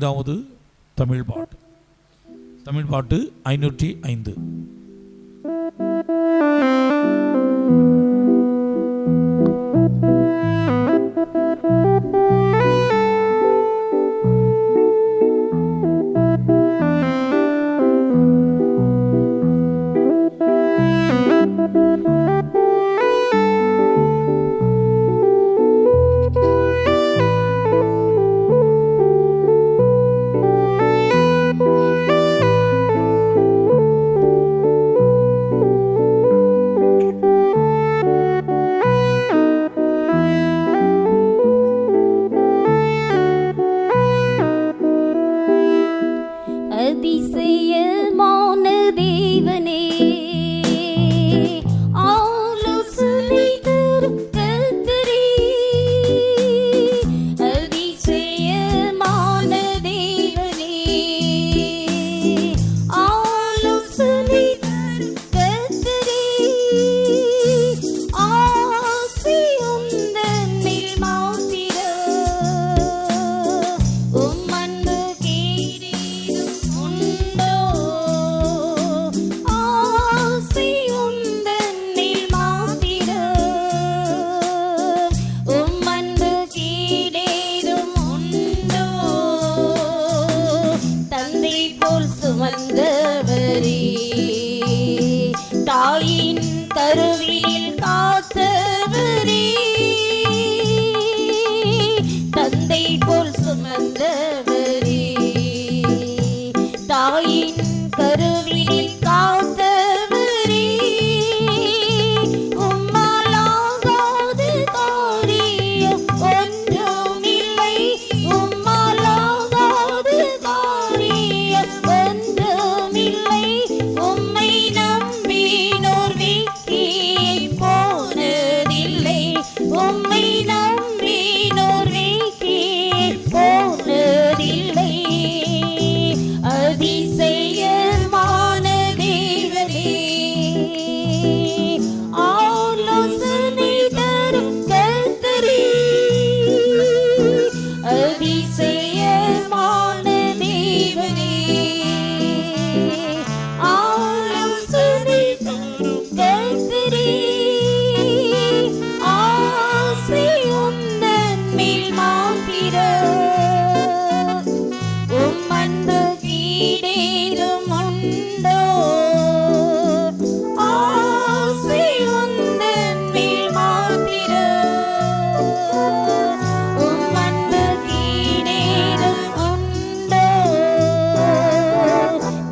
5வது தமிழ் பாட்டு. தமிழ் பாட்டு 505. தாயின் கருவில் காத்தவரே, தந்தை போல் சுமந்தவரே, தாயின் கருவில் காத்தவரே, உம்மாலாகாத காரியம் ஒன்றுமில்லை, உம்மாலாகாத காரியம் ஒன்றுமில்லை, உம்மை நம்பினோர் வெட்கியை போனதில்லை, உம்மை நம்பினோர் வெட்கியை போனதில்லை. அதிசயமான தேவனே, ஆலோசனை தரும் கர்த்தரே, அதிசயமான தேவனே, ஆலோசனை தரும் கர்த்தரே, ஆசை உந்தன் மேல் மாத்திரம், உம் அன்பு ஈடேறும் உண்டோ, ஆசை உந்தன் மேல் மாத்திரம், உம் அன்பு ஈடேறும் உண்டோ,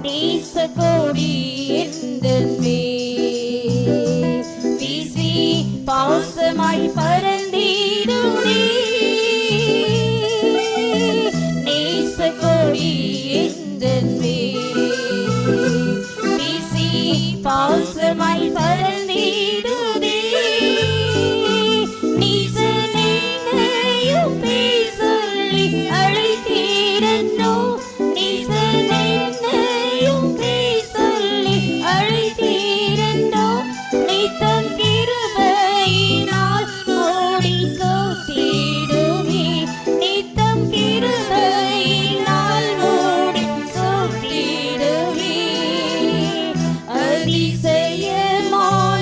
நேசக்கொடி எந்தன் மேல் வீசி பாசமாய் பறந்திடுமே, நேசக்கொடி எந்தன் மேல் வீசி பாசமாய் பறந்திடுமே, நீசனென்னையும் பேர் சொல்லி அழைத்தீரன்னோ, நீசனென்னையும் பேர் சொல்லி அழைத்தீரன்னோ, நித்தம் கிருபையினால் ஓடி சோத்திடுவே, நித்தம் கிருபையினால் ஓடி சோத்திடுவே. அதிசயமான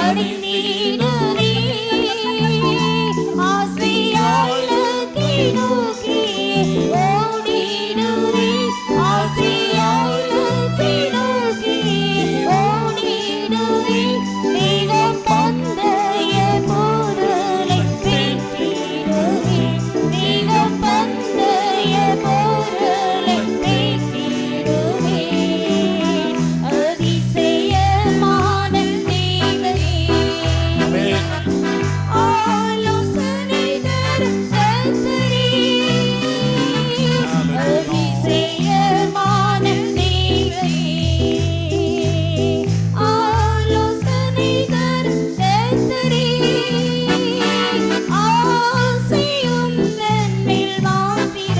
அடைந்திடுவே ஆசையாய் இலக்கை நோக்கி ஓடிடுவே ஆசையாய் இலக்கை நோக்கி ஓடிடுவே வேகம் பந்தய பொருளை பெற்றிடுவே வேகம் பந்தய பொருளை பெற்றிடுவே அதிசயமான தேவனே ஆலோசனை தரும் கர்த்தரே அதிசயமான தேவனே ஆலோசனை தரும் கர்த்தரே ஆசையும் நன்மேல் மாத்திர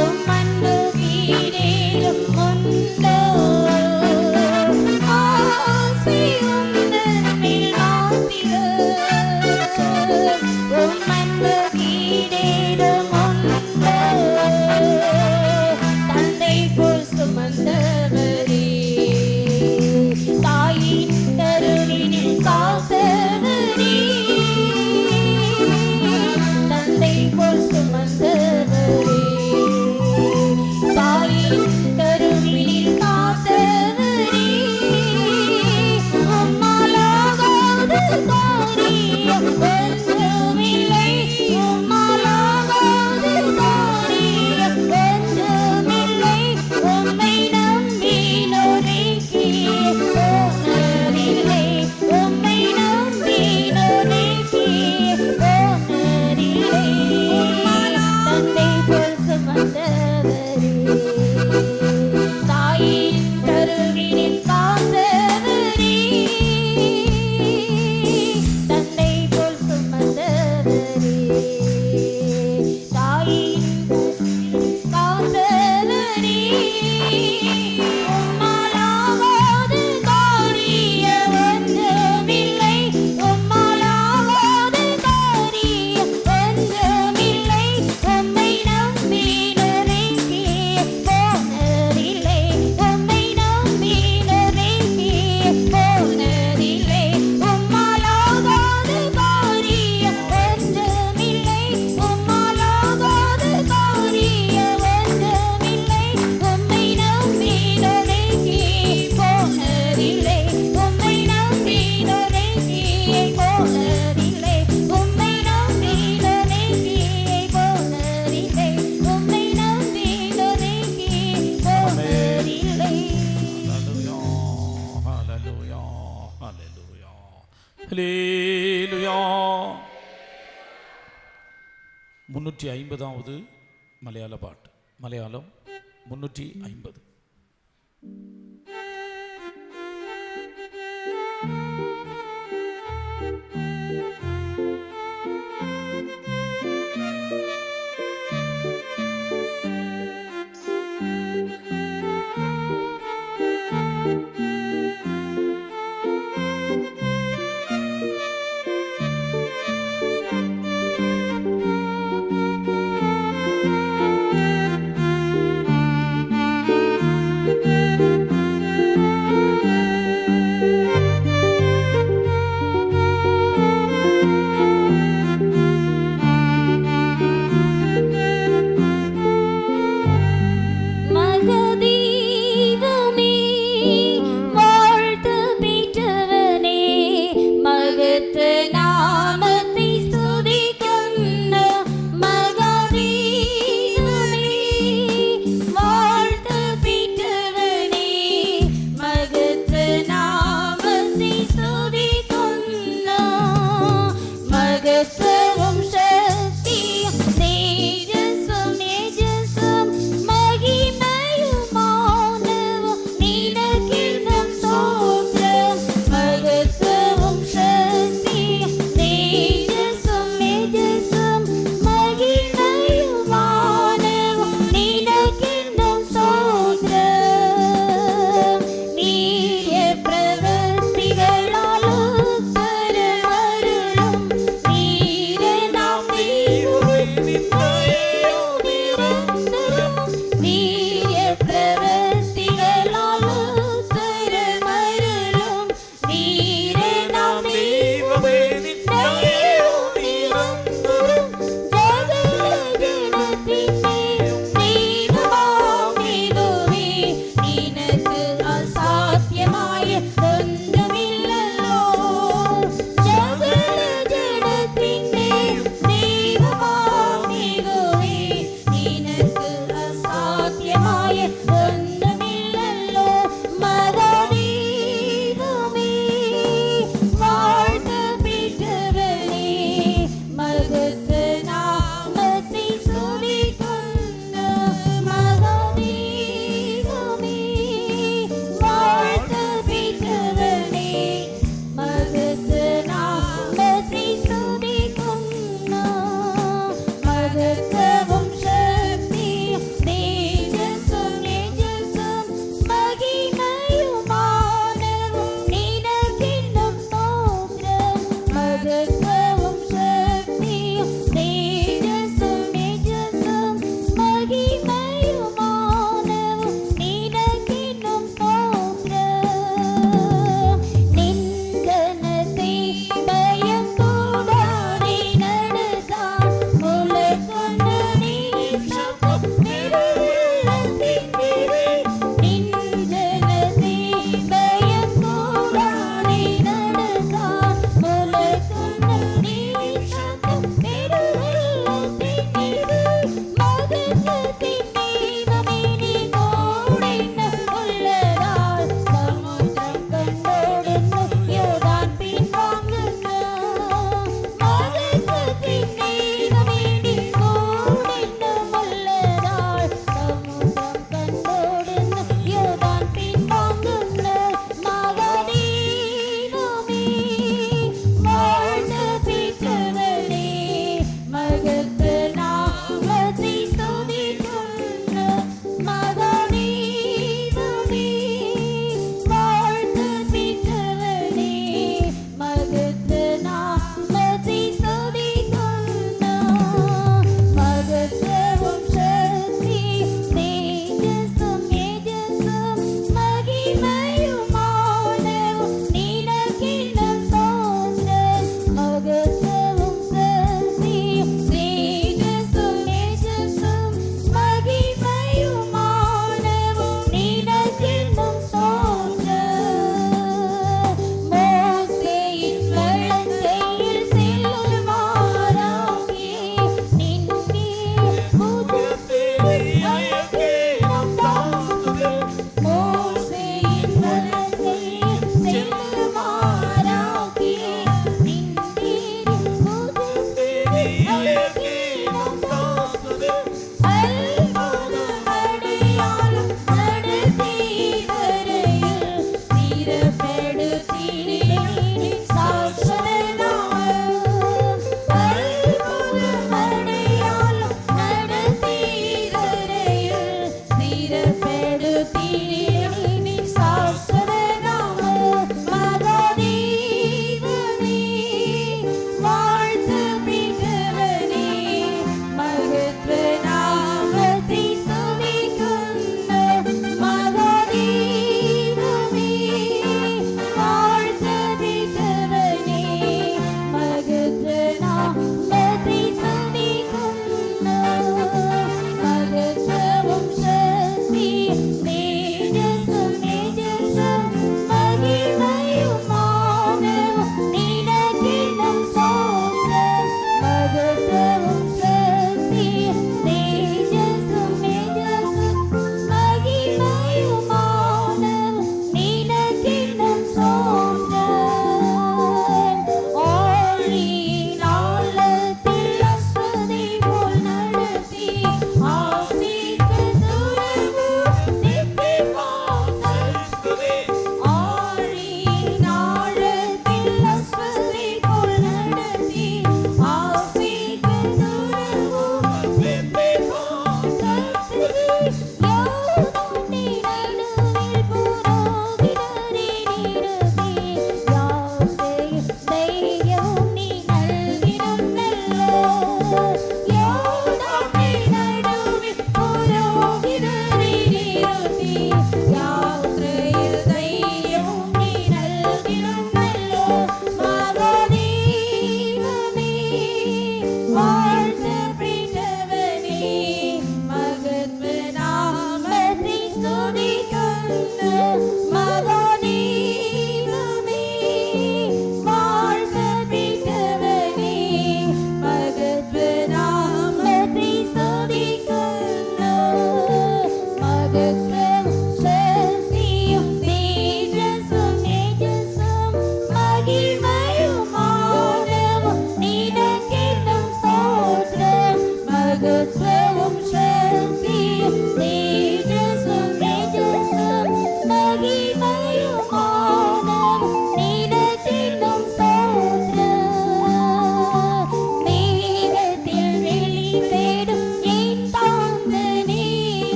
உம் அன்பு வீடேறும் உண்டோ ஆசையும் நன்மேல் மாத்திர உம் அன்பு வீடேறும் உண்டோ தந்தை போல் சுமந்தவரே தாயின் கருவினில் காத்தவரே தந்தை போல் சுமந்தவரே தாயின் கருவினில் காத்தவரே உம்மாலாகாத காரியம் ஒன்றுமில்லை உம்மாலாகாத காரியம் ஒன்றுமில்லை உம்மை நம்பினோரைக்கு போனதில்லை உம்மை நம்பினோரைக்கு போனதில்லை தந்தை போல் சுமந்தவரே தாயின் கருவினில் காத்தவரே தந்தை போல் சுமந்தவரே தாயின் காத்தவரே உம்மாலாகாத காரியம் ஒன்றுமில்லை உம்மாலாகாத காரியம் ஒன்றுமில்லை உம்மை நம்பினோரைக்கு போனதில்லை உம்மை நம்பினோரைக்கு போனதில்லை உம்மாலாகாத காரியம் ஒன்றுமில்லை உம்மாலாகாத காரியம் ஒன்றுமில்லை உம்மை நம்பினோரைக்கு போனதில்லை உம்மை நம்பினோரைக்கு போனதில்லை உம்மை நம்பினோரைக்கு போனதில்லை உம்மை நம்பினோரைக்கு போனதில்லை Hallelujah. Hallelujah. Hallelujah. 350வது மலையாள பாட்டு மலையாளம் 350 ஆ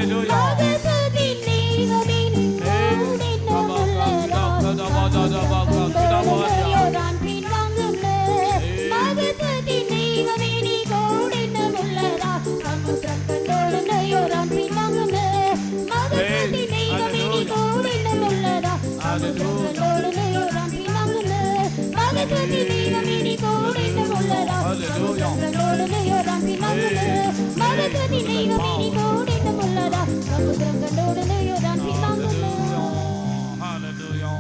Hallelujah. மகத்துவத்தின் தெய்வமின் கூடென்னும் உள்ளதா யோர்தான் பின்வாங்குமே மகத்துவத்தின் தெய்வமே நீ கூடென்னும் உள்ளதா சமுத்திரம் கண்டோடும் யோர்தான் பின்வாங்குமே மகத்துவத்தின் தெய்வமே நீ கூடென்னும் உள்ளதா சமுத்திரம் கண்டோடும் யோர்தான் பின்வாங்குமே மகத்துவத்தின் தெய்வமே நீ கூடென்னும் உள்ளதா சமுத்திரம் கண்டோடும் யோர்தான் பின்வாங்குமே மகத்துவத்தின் தெய்வமே நீ கூடென்னும் உள்ளதா சமுத்திரம் கண்டோடும் யோர்தான் பின்வாங்குமே Hallelujah.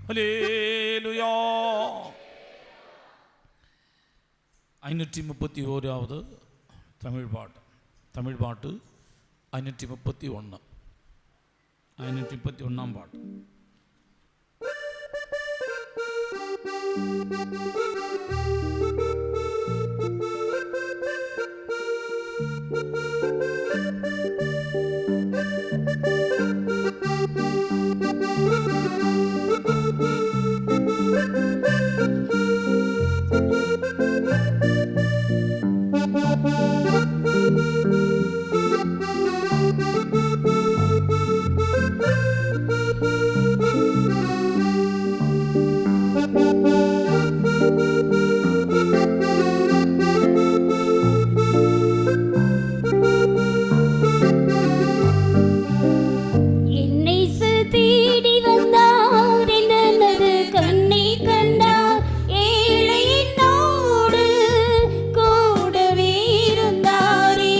Hallelujah. 531வது தமிழ் பாட்டு 531 531ஆம் பாட்டு. என்னை தேடி வந்தார் என்னது கண்ணை கண்டார் ஏழை என்னோடு கூடவே இருந்தாரே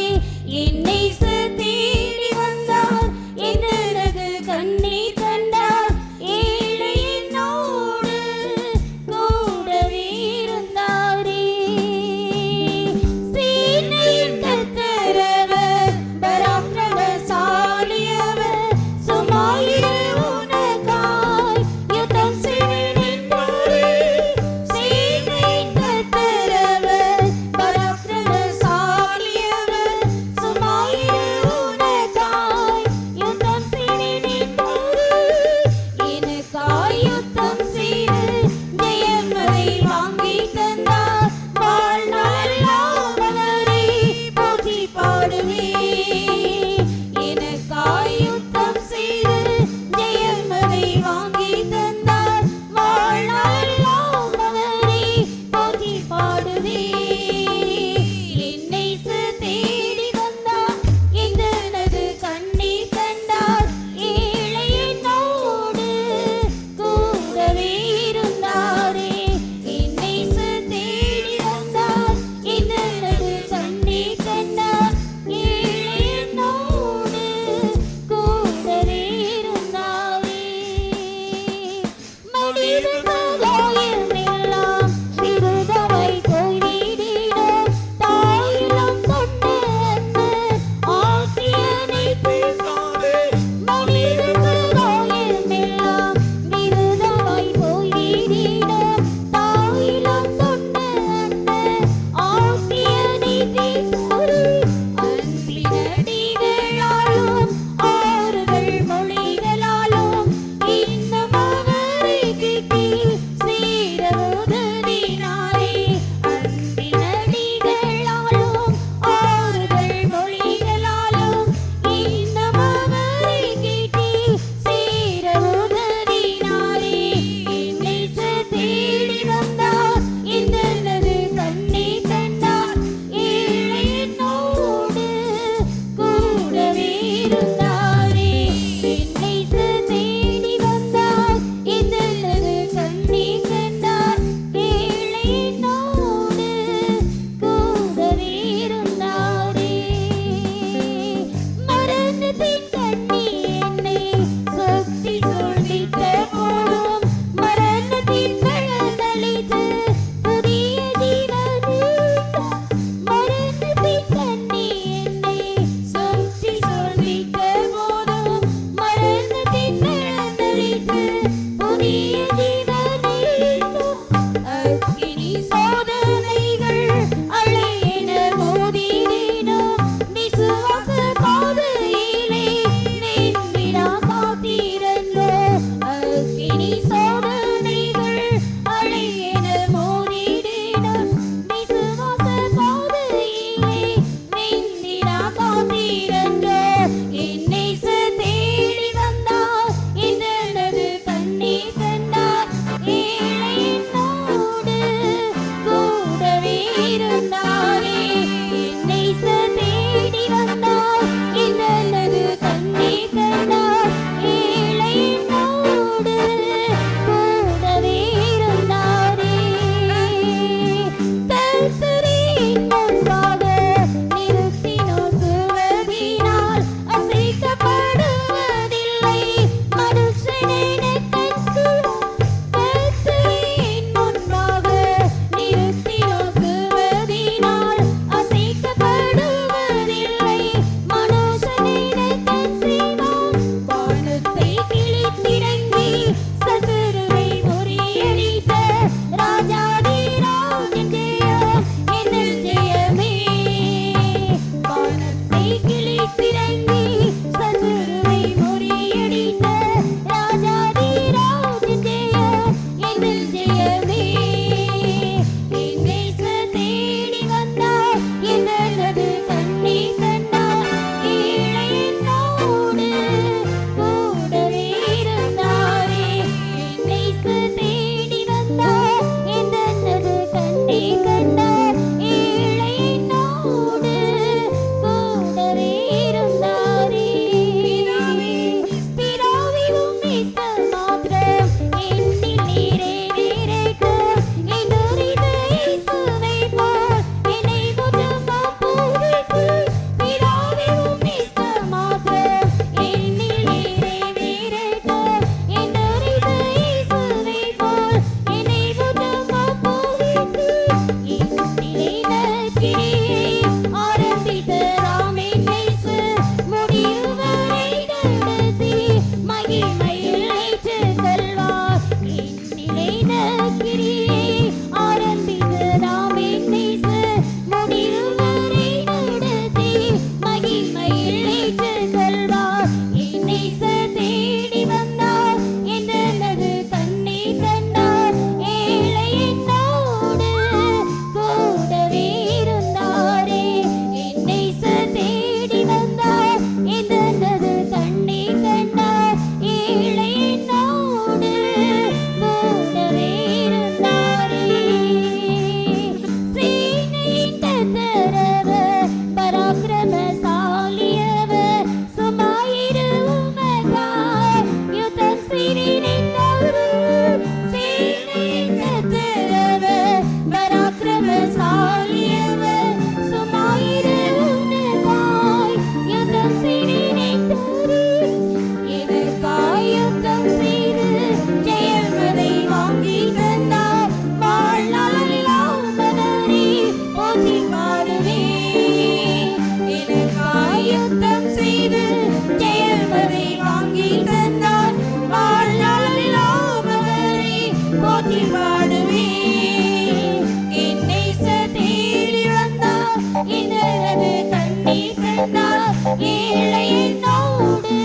வந்தார் ஏழை என்னோடு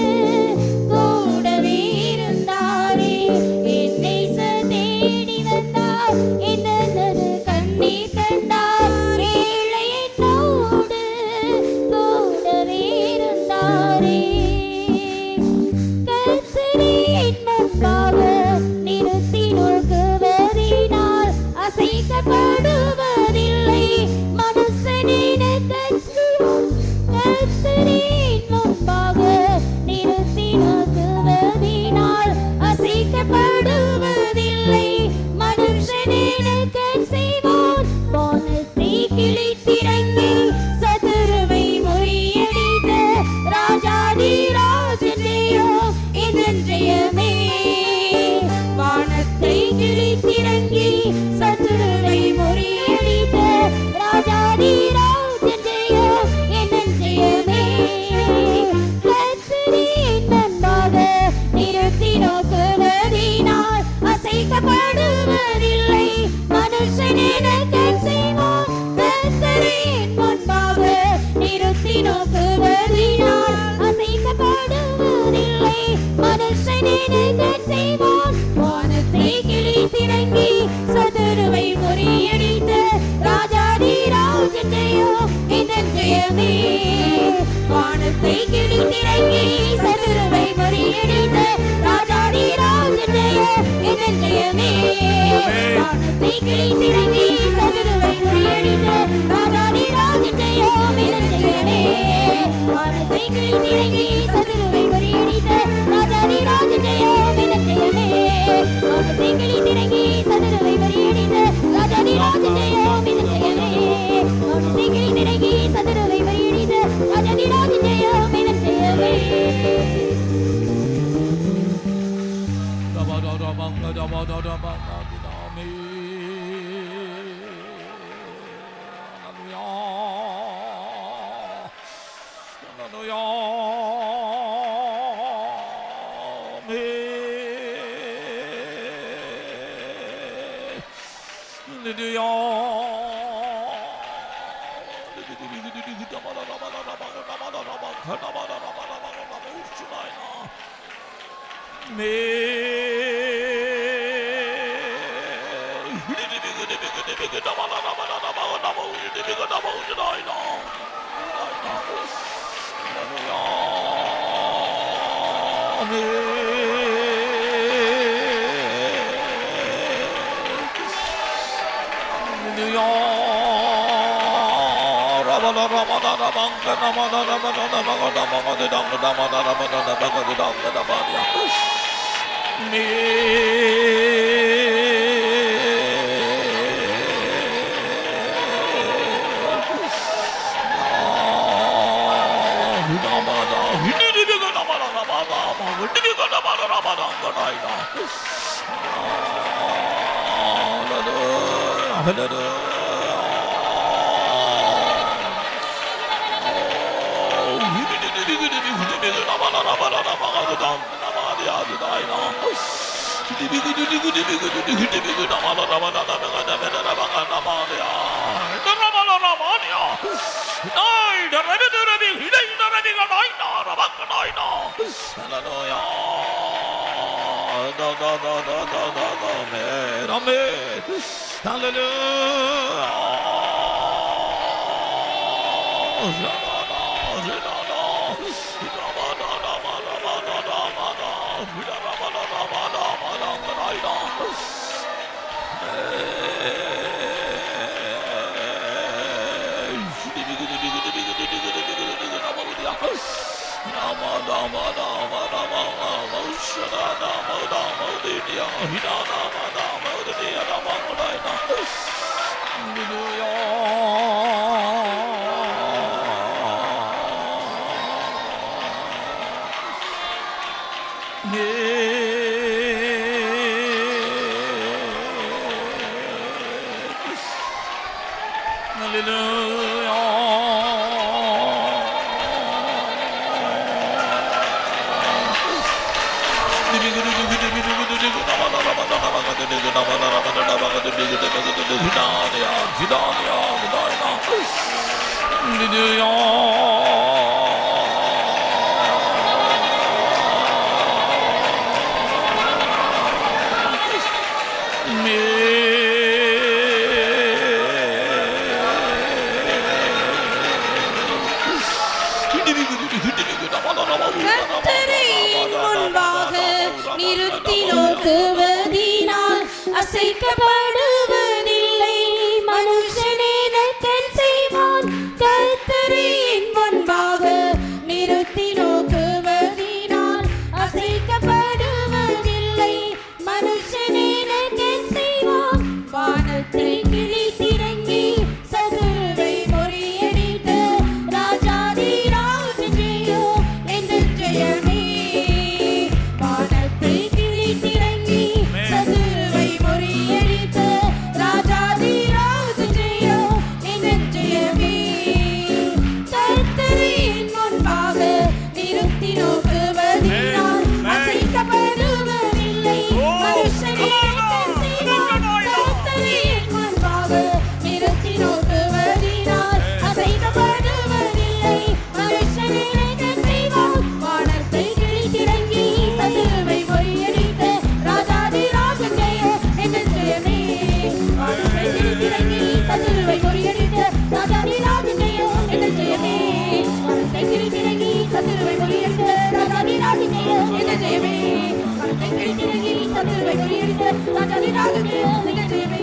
கூடவே இருந்தாரே என் நேசு தேடி வந்தார் என்னது கண்ணீர் கண்டார் ஏழை என்னோடு கூடவே இருந்தாரே கர்த்தரின் முன்பாக நிறுத்தி நோக்குவதினால் அசைக்கப்படுவதில்லை மனுஷனின் கர்த்தரின் முன்பாக நிறுத்தி நோக்குவதினால் அசைக்கப்படுவதில்லை மனுஷனின் கண் செய்வான் வானத்தை கிழித்திறங்கி சத்துருவை முறியடித்த ராஜாதி ராஜனேயோ இதன் ஜெயமே வானத்தை கிழித்திறங்கி சத்துருவை முறியடித்த ராஜாதி ராஜனேயோ இதன் ஜெயமே கர்த்தரின் முன்பாக நிறுத்தி நோக்குவதினால் அசைக்கப்படுவதில்லை மனுஷனின் கண் செய்வான் கர்த்தரின் முன்பாக நிறுத்தி நோக்குவதினால் அசைக்கப்படுவதில்லை மனுஷனின் கண் செய்வான் வானத்தை கிழித்திறங்கி சதுருவை முறியடித்த ராஜாதி ராஜனேயோ இதன் ஜெயமே வானத்தை கிழித்திறங்கி சதுருவை முறியடித்த ராஜாதி ராஜனேயோ இதன் ஜெயமே வானத்தை கிழித்திறங்கி சதுருவை முறியடித்த ராஜாதி ராஜனேயோ இதன் ஜெயமே வானத்தை கிழித்திறங்கி சதுருவை முறியடித்த ராஜாதி ராஜனேயோ இதன் ஜெயமே வானத்தை கிழித்திறங்கி சதுருவை முறியடித்த ராஜாதி ராஜனேயோ இதன் ஜெயமே வானத்தை கிழித்திறங்கி சதுருவை முறியடித்த ராஜாதி ராஜனேயோ இதன் ஜெயமே கர்த்தரை என் முன்பாக நிறுத்தி நோக்குவதினால் அசைக்கப்படுவதில்லை. மனுஷன் எனக்கென் செய்வான். கர்த்தரை என் முன்பாக நிறுத்தி நோக்குவதினால் அசைக்கப்படுவதில்லை. மனுஷன் எனக்கென் செய்வான். வானத்தை கிழித்திறங்கி சதுருவை முறியடித்த ராஜாதி ராஜன் ஜெயம் எங்கள் ஜெயமே. வானத்தை கிழித்திறங்கி சதுருவை முறியடித்த ராஜாதி ராஜன் ஜெயம் எங்கள் ஜெயமே. கர்த்தரை என் முன்பாக நிறுத்தி நோக்குவதினால் அசைக்கப்படுவதில்லை. மனுஷன் எனக்கென் செய்வான். கர்த்தரை என் முன்பாக நிறுத்தி நோக்குவதினால் அசைக்கப்படுவதில்லை. மனுஷன் எனக்கென் செய்வான். வானத்தை கிழித்திறங்கி சதுருவை முறியடித்த ராஜாதி ராஜன் ஜெயம் எங்கள் ஜெயமே. வானத்தை கிழித்திறங்கி சதுருவை முறியடித்த ராஜாதி ராஜன் ஜெயம் எங்கள் ஜெயமே. வானத்தை கிழித்திறங்கி சதுருவை முறியடித்த ராஜாதி ராஜன் ஜெயம் எங்கள் ஜெயமே. வானத்தை கிழித்திறங்கி சதுருவை முறியடித்த ராஜாதி ராஜன் ஜெயம் எங்கள் ஜெயமே.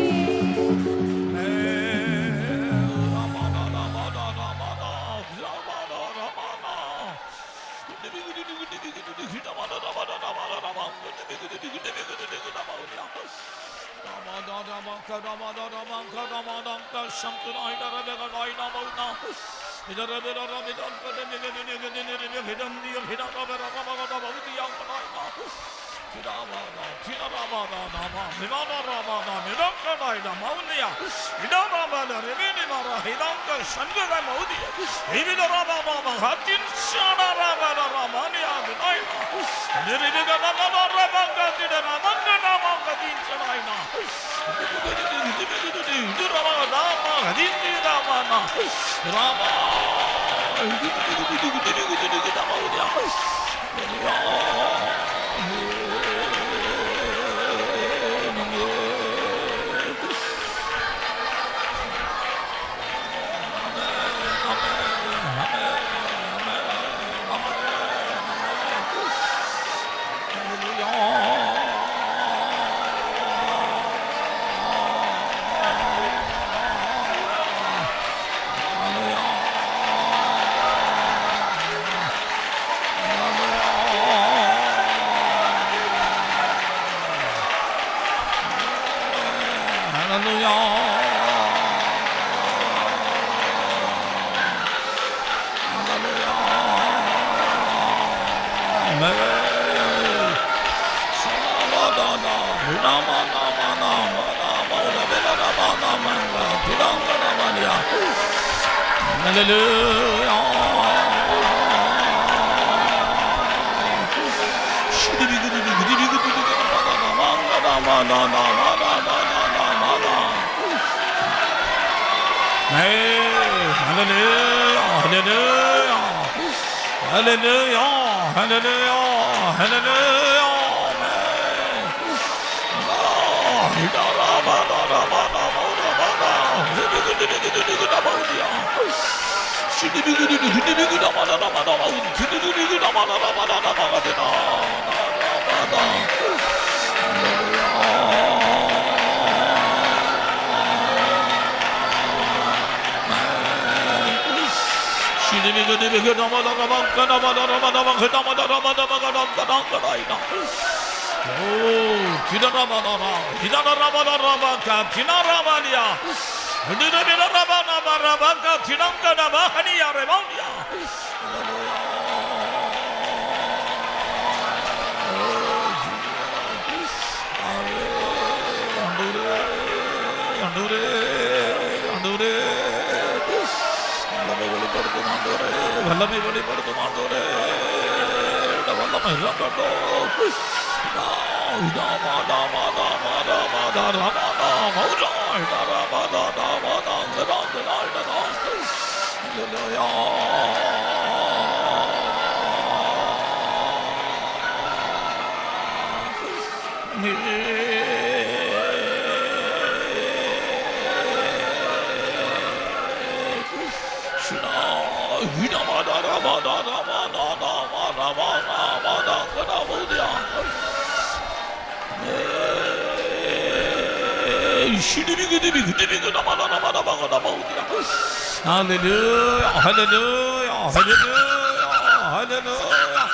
Hallelujah, hallelujah, hallelujah, hallelujah.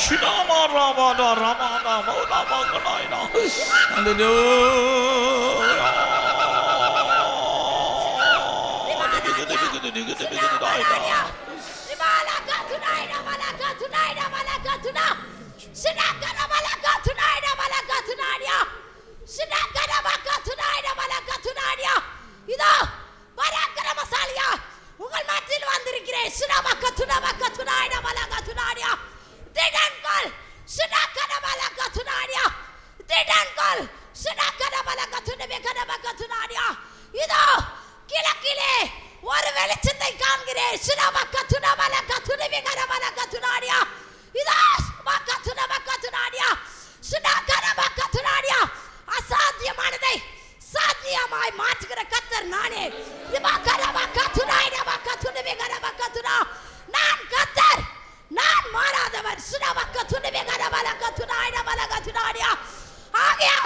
Shidama Ramada Ramada Maudama Ganaina. Hallelujah. இதோ பராக்கிரமசாலியா உங்கள் மத்தியில் வந்திருக்கிறேன். திடன்கள் இதோ கிழக்கிலே ஒரு வெளிச்சத்தை காண்கிறேன். அசாத்தியமானதை சாத்தியமாய் மாற்றுகிற கர்த்தர் நானே. நான் கர்த்தர், நான் மாறாதவர். ஆகையா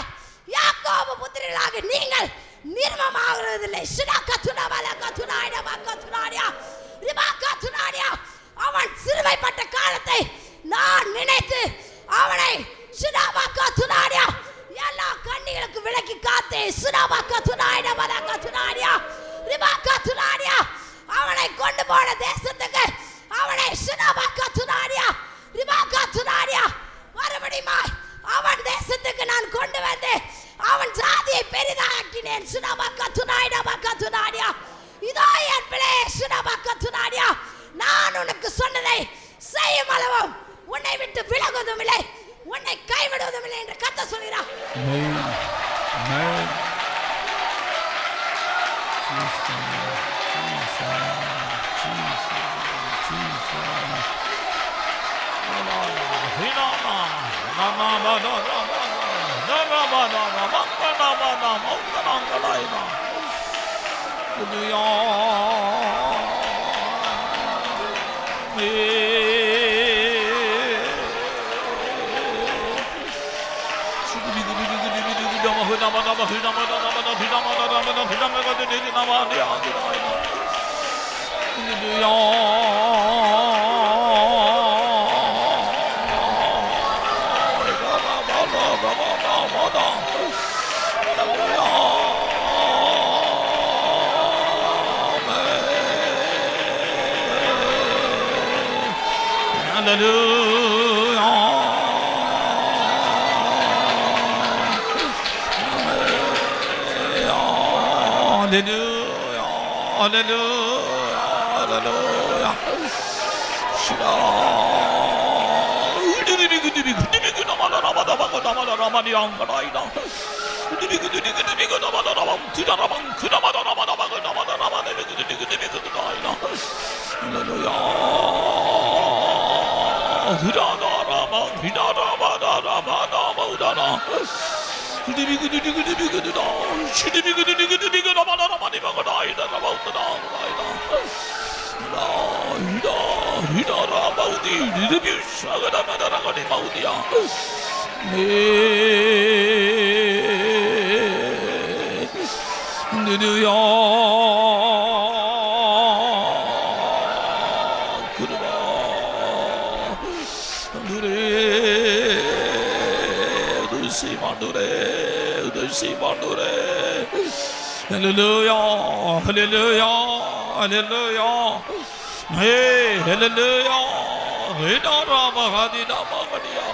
யாக்கோபு புத்திரர்களாக நீங்கள் நிர்மமாகிறதில்லை. அவன் சிறுமைப்பட்ட காலத்தை நான் நினைத்து அவனை எல்லா கண்ணிகளுக்கு விலக்கி காத்தேன். அவனை கொண்டு போன தேசத்துக்கு அவனை மறுபடியும் அவன் தேசத்துக்கு நான் கொண்டு வந்து அவன் ஜாதியை பெரிதாக்கினேன். இதோ என் பிள்ளையே, நான் உனக்கு சொன்னதை செய்யும் அளவும் உன்னை விட்டு விலகுவதும் இல்லை, உன்னை கைவிடுவதும் இல்லை என்று கர்த்தர் சொல்கிறார். Hallelujah, hallelujah, hallelujah. Hey, hallelujah. Hidara mahadina mahadiya.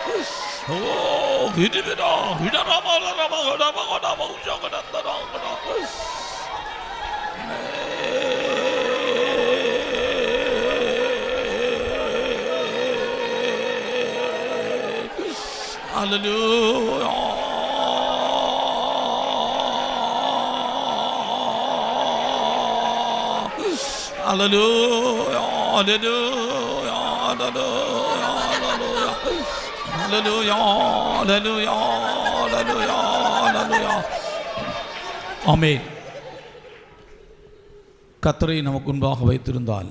Oh, hidibida, hidara mahadana mahadana mahadana mahujagana mahadana. Hallelujah. Hallelujah, hallelujah, hallelujah, hallelujah, hallelujah, hallelujah, hallelujah. ஆமென். கர்த்தரை நமக்கு முன்பாக வைத்திருந்தால்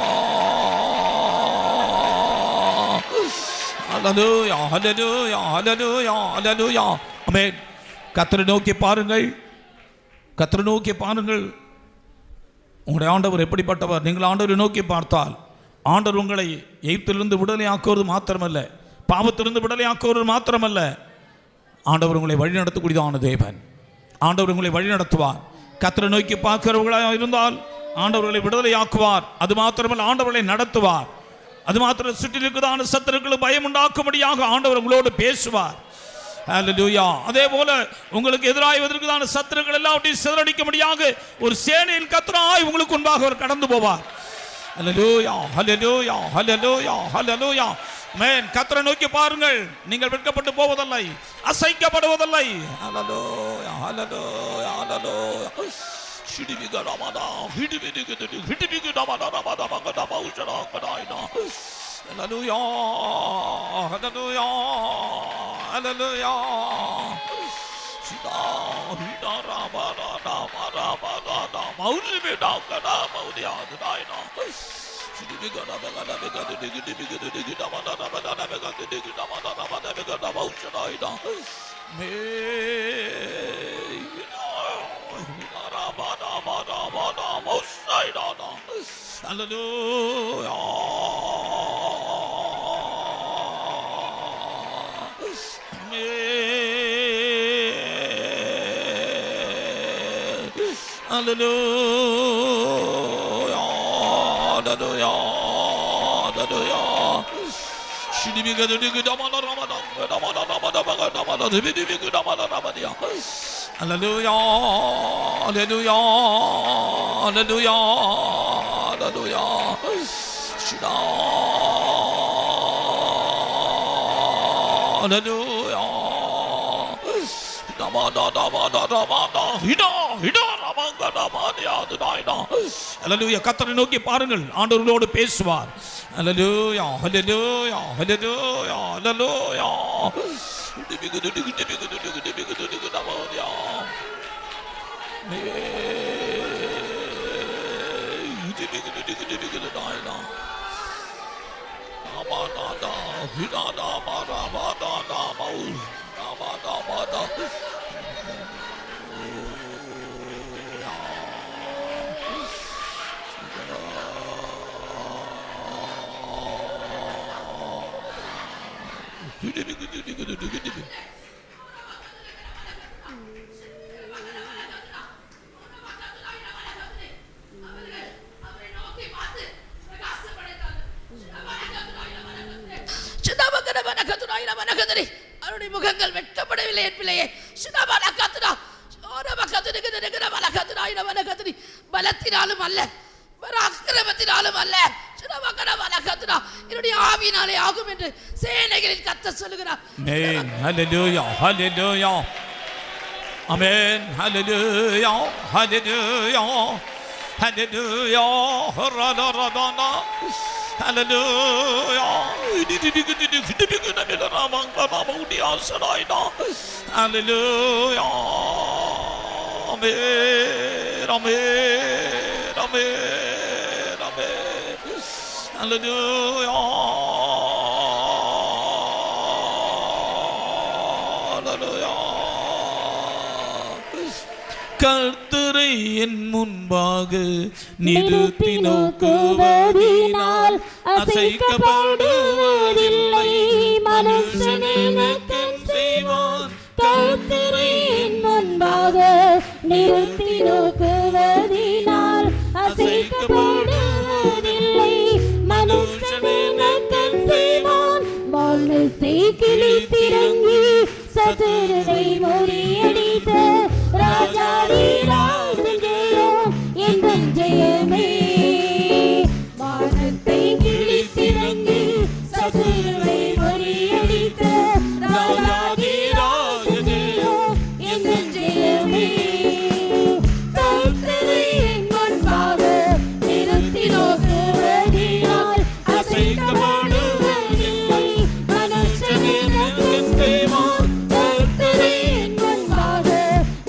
ஹல்லேலூயா ஹல்லேலூயா ஹல்லேலூயா ஹல்லேலூயா ஆமென். கர்த்தரை நோக்கி பாருங்கள், கர்த்தரை நோக்கி பாருங்கள். உங்களுடைய ஆண்டவர் எப்படிப்பட்டவர்? நீங்கள் ஆண்டவரை நோக்கி பார்த்தால் ஆண்டவர் உங்களை எகிப்திலிருந்து விடுதலை ஆக்குவது மாத்திரமல்ல, பாவத்திலிருந்து விடுதலை ஆக்குவது மாத்திரமல்ல, ஆண்டவர் உங்களை வழி நடத்தக்கூடியதான தேவன். ஆண்டவர் உங்களை வழி நடத்துவார். கர்த்தரை நோக்கி பார்க்கிறவர்களாக இருந்தால் ஆண்டவர்களை விடுதலை ஆக்குவார். அது மாத்திரமல்ல, ஆண்டவர்களை நடத்துவார். அது மாத்திரம் சுற்றி இருக்குதான சத்துருக்களுக்கு பயம் உண்டாக்கும்படியாக ஆண்டவர் உங்களோடு பேசுவார். ஹல்லேலூயா. அதே போல உங்களுக்கு எதிராக எதிர்க்குதான சத்துருக்கள் எல்லாவற்றையும் சிதறடிக்கும்படியாக ஒரு சேனையின் கர்த்தராய் உங்களுக்கு முன்பாக அவர் கடந்து போவார். ஹல்லேலூயா ஹல்லேலூயா ஹல்லேலூயா ஹல்லேலூயா ஆமென். கர்த்தரை நோக்கி பாருங்கள், நீங்கள் வெட்கப்பட்டு போவதில்லை, அசைக்கப்படுவதில்லை. ஹல்லேலூயா ஹல்லேலூயா ஹல்லேலூயா. ஹிடிபிகடமதா ஹிடிபிடிகுது ஹிடிபிகுடமதா ரமதா மகதா பௌஷரா கடாயினா. ஹல்லேலூயா ஹல்லேலூயா ஹல்லேலூயா. சிதா ஹிடா ராபரா ராபரா ராபரா மௌரிபிடா கடா மௌரியா துதாயினா. ஹிடிபிகடா மகதா மகதா டிகிடிபிகுது டிகிடமதா ரமதா மகதா டிகிடமதா ரமதா மகதா பௌஷராயினா. மே Hallelujah. Hallelujah. Hallelujah. Hallelujah. Hallelujah. Hallelujah. Hallelujah. Hallelujah. Shida. Hallelujah. Damada damada damada. Hida hida ramanga damada yadnaina. Hallelujah. கர்த்தரை நோக்கி பாருங்கள், ஆண்டவரோடு பேசுவார். Hallelujah, hallelujah, hallelujah, hallelujah. அவருடைய முகங்கள் வெட்கப்படவில்லை என் பிள்ளையே. பலத்தினாலும் அல்ல, அக்கிரமத்தினாலும் அல்ல, என்னுடைய ஆவியினாலே ஆகும் என்று சேனைகளின் கர்த்தர் சொல்லுகிறார். Amen. Hallelujah. Hallelujah. Amen. Hallelujah. Hallelujah. Hallelujah. Hallelujah. Hallelujah. Amen. Amen. Amen. Amen. Hallelujah. கர்த்தரை என் முன்பாக நிறுத்தி நோக்குவதினால் அசைக்கப்படுவதில்லை மனுஷன் எனக்கென் செய்வான். கர்த்தரை என் முன்பாக நிறுத்தி நோக்குவதினால் அசைக்கப்படுவதில்லை மனுஷன் எனக்கென் செய்வான். வானத்தை கிழித்திறங்கி சத்துருவை முறியடித்த ராஜாதி ராஜஜெயம் எங்கள் ஜெயமே. வானத்தை கிழித்திறங்கி சத்துருவை முறியடித்த ராஜாதி ராஜஜெயம் எங்கள் ஜெயமே. கர்த்தரை என் முன்பாக நிறுத்தி நோக்குவதினால் அசைக்கப்படுவதில்லை மனுஷன் எனக்கென் செய்வான். கர்த்தரை என் முன்பாக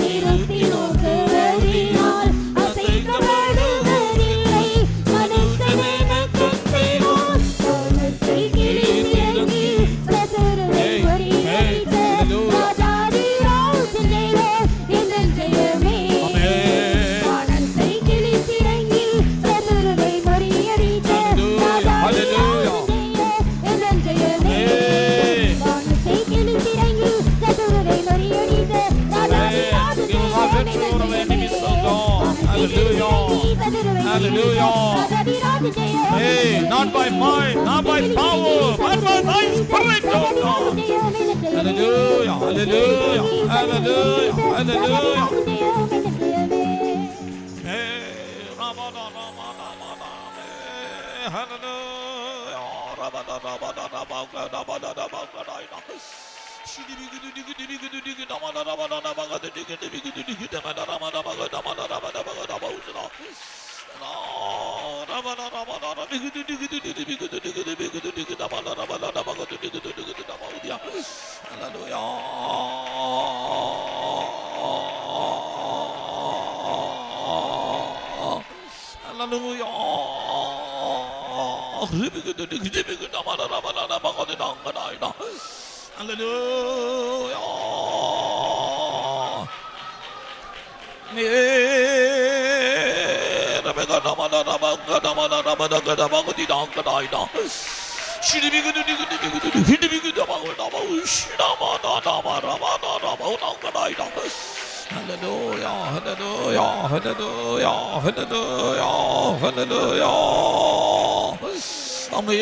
நிறுத்தி நோக்குவதினால் அசைக்கப்படுவதில்லை மனுஷன் எனக்கென் செய்வான். வானத்தை கிழித்திறங்கி சத்துருவை முறியடித்த ராஜாதி ராஜஜெயம் எங்கள் ஜெயமே. வானத்தை கிழித்திறங்கி சத்துருவை முறியடித்த ராஜாதி ராஜஜெயம் எங்கள் ஜெயமே. வானத்தை கிழித்திறங்கி சத்துருவை முறியடித்த ராஜாதி ராஜஜெயம் எங்கள் ஜெயமே. Hey, not by might, not by power, but by thy spirit, O God. Hallelujah, hallelujah, hallelujah, hallelujah. Hey, Ramada, Ramada, Ramada, hallelujah, Ramada, Ramada, Ramada, Ramada, Ramada, Hallelujah, hallelujah, hallelujah, hallelujah, hallelujah. Amen.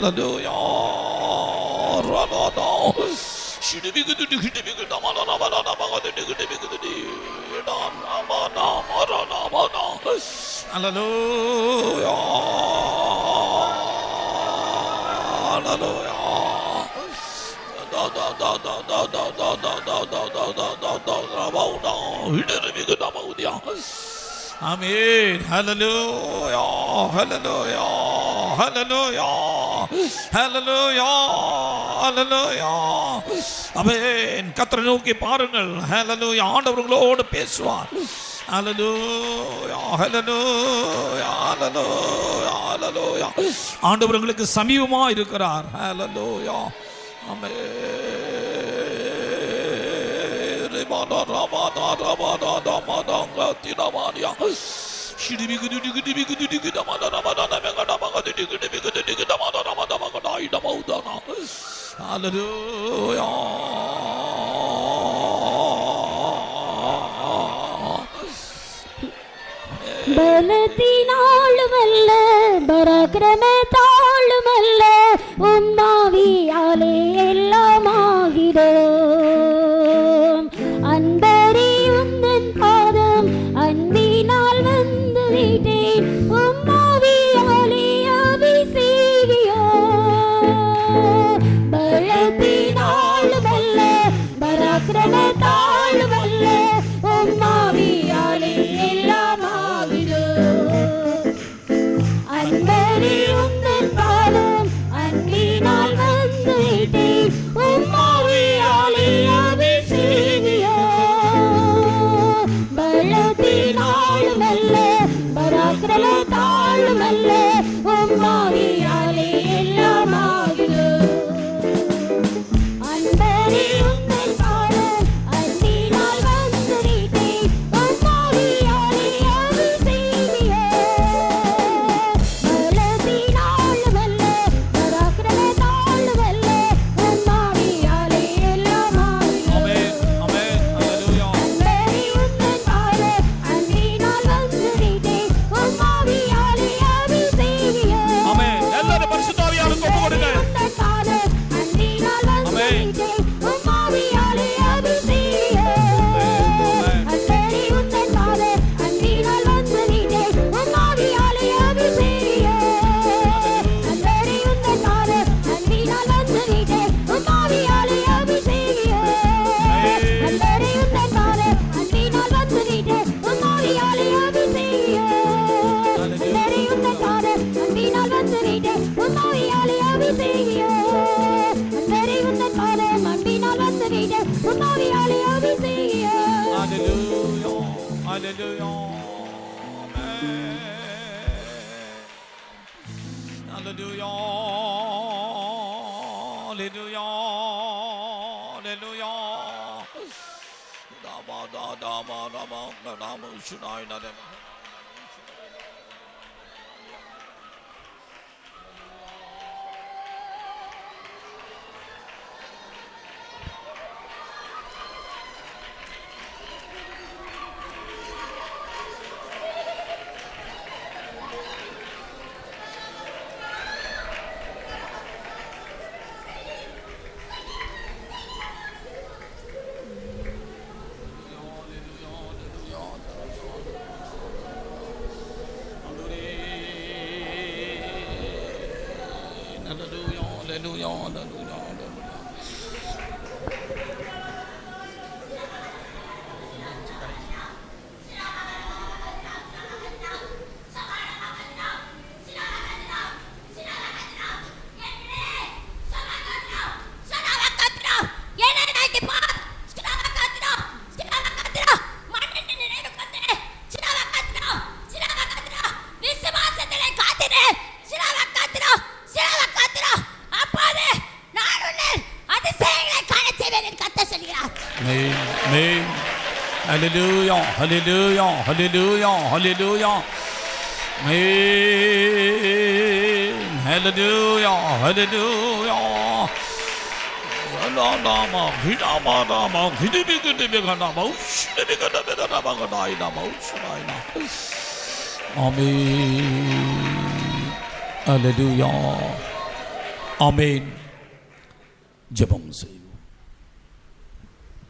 Hallelujah. Radada. Hallelujah. Hallelujah. ஆமென். ஹல்லேலூயா, ஹல்லேலூயா, ஹல்லேலூயா, ஹல்லேலூயா, ஹல்லேலூயா. ஆமென். கர்த்தரை நோக்கி பாருங்கள். ஹல்லேலூயா. ஆண்டவர் உங்களோடு பேசுவார். ஹல்லேலூயா, ஹல்லேலூயா, ஹல்லேலூயா, ஹல்லேலூயா. ஆண்டவர் உங்களுக்கு சமீபமா இருக்கிறார். ஹல்லேலூயா. ஆமென். ரிமானா ரமானா ரமானா ரமானா கத்திரமானியா. Hallelujah. பலத்தினாலுமல்ல பராக்கிரமத்தாலுமல்ல உம்மாவியாலே எல்லாமாகிறோம். அன்பரே உந்தன் பாதம் அன்பினால் வந்து விட்டேன். உம்மாவியாலே அபிஷேகியோம். பலத்தினாலுமல்ல பராக்கிரமத்தாலுமல்ல உம்மாவியாலே அன்பரே உந்தன் பாதம் அன்பினால் வந்து விட்டேன். உம்மாவியாலே அபிஷேகியோம். பலத்தினாலுமல்ல பராக்கிரமத்தாலுமல்ல உம்மாவியாலே எல்லாமாகிறோம். அன்பரே உந்தன் பாதம் அன்பினால் வந்து விட்டேன். உம்மாவியாலே அபிஷேகியோம். பலத்தினாலுமல்ல பராக்கிரமத்தாலுமல்ல உம்மாவியாலே எல்லாமாகிறோம். ஆமென். ஹல்லேலூயா. அன்பரே உந்தன் பாதம் அன்பினால் வந்து விட்டேன். உம்மாவியாலே அபிஷேகியோம். ஆமென். எல்லாரும் பரிசுத்த ஆவியானவருக்கு ஒப்பு கொடுங்க. உந்தன் பாதம் அன்பினால் வந்து விட்டேன். உம்மாவியாலே அபிஷேகியோம். அன்பரே உந்தன் பாதம் அன்பினால் வந்து விட்டேன். உம்மாவியாலே அபிஷேகியோம். அன்பரே உந்தன் பாதம் அன்பினால் வந்து விட்டேன். உம்மாவியாலே அபிஷேகியோம். அன்பரே உந்தன் பாதம் அன்பினால் வந்து விட்டேன். உம்மாவியாலே அபிஷேகியோம். அன்பரே உந்தன் பாதம் அன்பினால் வந்து விட்டேன். உம்மாவியாலே அபிஷேகியோம். அன்பரே உந்தன் பாதம் அன்பினால் வந்து விட்டேன். உம்மாவியாலே அபிஷேகியோம். Hallelujah. Hallelujah. Amen. Hallelujah. Hallelujah. Hallelujah. Dama da dama dama dama shunai na dama. Hallelujah. Hallelujah. Hallelujah. Amen. Amen. Hallelujah. Hallelujah. Hallelujah. Hallelujah. Amen. Hallelujah. Hallelujah. Dama dama dama hidibi hidibi gana maush hidibi gana gana gana ina maush ina. Amen. Hallelujah. Amen. ஜெபம் செய்வோம்.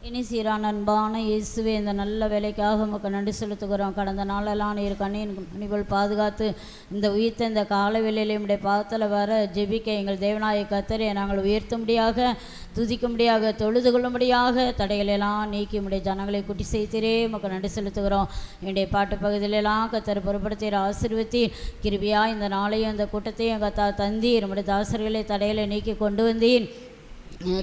இனி சீரான அன்பான இயேசுவே, இந்த நல்ல வேலைக்காக உமக்கு நன்றி செலுத்துகிறோம். கடந்த நாளெல்லாம் நீர் கண்ணின் மணிபோல் பாதுகாத்து இந்த உயிர்த்த இந்த கால வேளையிலே உம்முடைய பாதத்தில் வர ஜெபிக்க எங்கள் தேவனாய கர்த்தரை நாங்கள் உயர்த்தும்படியாக, துதிக்கும்படியாக, தொழுது கொள்ளும்படியாக தடைகளெல்லாம் நீக்கி உம்முடைய ஜனங்களை குட்டி செய்தீரே, உமக்கு நன்றி செலுத்துகிறோம். என்னுடைய பாட்டு பகுதியிலெல்லாம் கர்த்தர் பொறுப்படுத்தீர், ஆசீர்வதித்தீர். கிருபையா இந்த நாளையும் இந்த கூட்டத்தையும் கர்த்தா தந்தீர். உம்முடைய தாசர்களை தடைகளை நீக்கி கொண்டு வந்தீர்.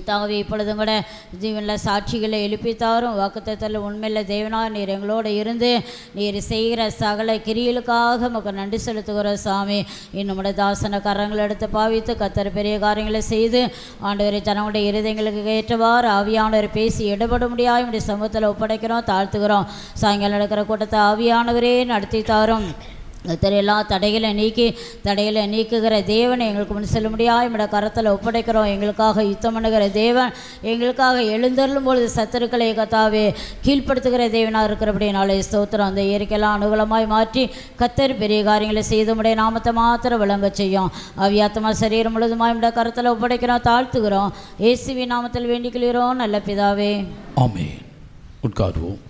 தாவே இப்பொழுதும் கூட ஜீவனில் சாட்சிகளை எழுப்பித்தாரும். வாக்குத்தத்தத்தில் உண்மையில் தேவனார் நீர் எங்களோடு இருந்து நீர் செய்கிற சகல கிரியலுக்காக உமக்கு நன்றி செலுத்துகிறோம் சாமி. இன்னும் தாசன கரங்களை எடுத்து பாவித்து கர்த்தர் பெரிய காரியங்களை செய்து ஆண்டவரை ஜனங்களுடைய இருதயங்களுக்கு ஏற்றவாறு ஆவியானவர் பேசி இடப்பட முடியாது நம்முடைய சமூகத்தில் ஒப்படைக்கிறோம், தாழ்த்துகிறோம். சாயங்காலம் நடக்கிற கூட்டத்தை ஆவியானவரே நடத்தி தாரும். எல்லா தடைகளை நீக்குகிற தேவனை எங்களுக்கு முன் செல்ல முடியாது நம்முடைய கரத்தில் ஒப்படைக்கிறோம். எங்களுக்காக யுத்தம் பண்ணுகிற தேவன், எங்களுக்காக எழுந்தருளும் பொழுது சத்துருக்களை கர்த்தாவே கீழ்ப்படுத்துகிற தேவனாக இருக்கிறபடினாலே ஸ்தோத்திரம். அந்த இயற்கையெல்லாம் அனுகூலமாய் மாற்றி கர்த்தர் பெரிய காரியங்களை செய்து உடைய நாமத்தை மாத்திரம் விளங்க செய்யும். அவ்வியாத்தமா சரீரம் முழுதுமாய் நம்முடைய கரத்தில் ஒப்படைக்கிறோம், தாழ்த்துகிறோம். இயேசுவின் நாமத்தில் வேண்டிக் கொள்கிறோம் நல்ல பிதாவே, ஆமென். உட்காருவோம்.